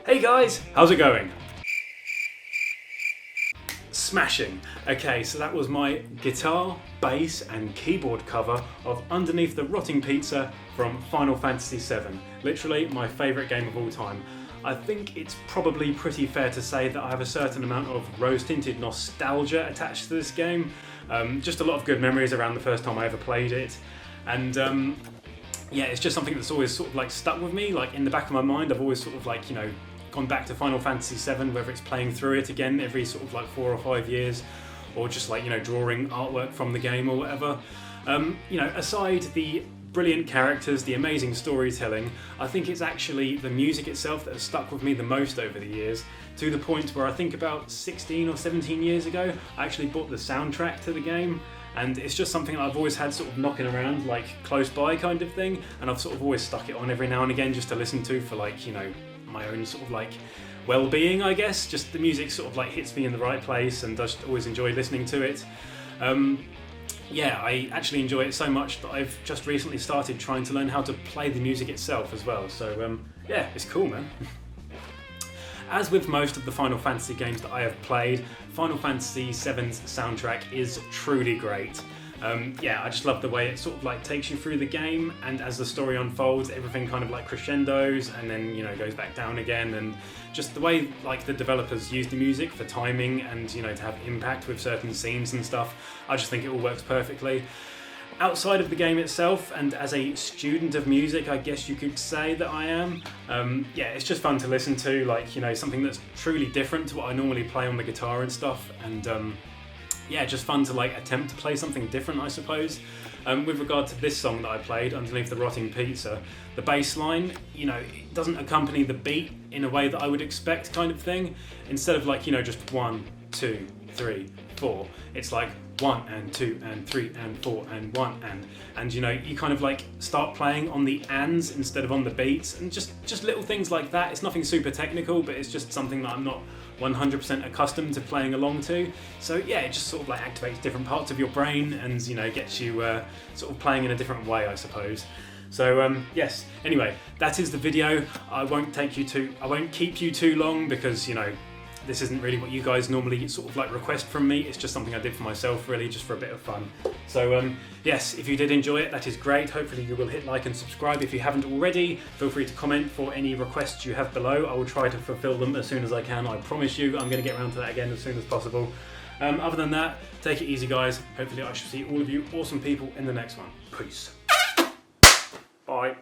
Hey guys, how's it going? Smashing. Okay, so that was my guitar, bass and keyboard cover of Underneath the Rotting Pizza from Final Fantasy VII. Literally my favourite game of all time. I think it's probably pretty fair to say that I have a certain amount of rose-tinted nostalgia attached to this game. Just a lot of good memories around the first time I ever played it. And yeah, it's just something that's always sort of like stuck with me. Like in the back of my mind, I've always sort of like, you know, gone back to Final Fantasy VII, whether it's playing through it again every sort of like 4 or 5 years, or just like, you know, drawing artwork from the game or whatever. You know, aside the brilliant characters, the amazing storytelling, I think it's actually the music itself that has stuck with me the most over the years, to the point where I think about 16 or 17 years ago, I actually bought the soundtrack to the game. And it's just something that I've always had sort of knocking around, like close by kind of thing, and I've sort of always stuck it on every now and again just to listen to for like, you know, my own sort of like well-being, I guess. Just the music sort of like hits me in the right place, and I just always enjoy listening to it. Yeah, I actually enjoy it so much that I've just recently started trying to learn how to play the music itself as well. So yeah, it's cool, man. As with most of the Final Fantasy games that I have played, Final Fantasy VII's soundtrack is truly great. Yeah, I just love the way it sort of like takes you through the game, and as the story unfolds, everything kind of like crescendos and then, you know, goes back down again, and just the way like the developers use the music for timing and, you know, to have impact with certain scenes and stuff. I just think it all works perfectly. Outside of the game itself, and as a student of music, I guess you could say that I am, yeah, it's just fun to listen to, like, you know, something that's truly different to what I normally play on the guitar and stuff, and yeah, just fun to like attempt to play something different, I suppose. With regard to this song that I played, Underneath the Rotting Pizza, the bass line, you know, it doesn't accompany the beat in a way that I would expect, kind of thing. Instead of like, you know, just 1, 2, 3, 4, it's like 1 and 2 and 3 and 4 and 1 and you know, you kind of like start playing on the ands instead of on the beats, and just little things like that. It's nothing super technical, but it's just something that I'm not 100% accustomed to playing along to. So yeah, it just sort of like activates different parts of your brain and, you know, gets you sort of playing in a different way, I suppose. So yes, anyway, that is the video. I won't keep you too long, because, you know, this isn't really what you guys normally sort of like request from me. It's just something I did for myself, really, just for a bit of fun. So yes, if you did enjoy it, that is great. Hopefully you will hit like and subscribe if you haven't already. Feel free to comment for any requests you have below. I will try to fulfill them as soon as I can. I promise you I'm going to get around to that again as soon as possible. Other than that, take it easy, guys. Hopefully I shall see all of you awesome people in the next one. Peace. Bye.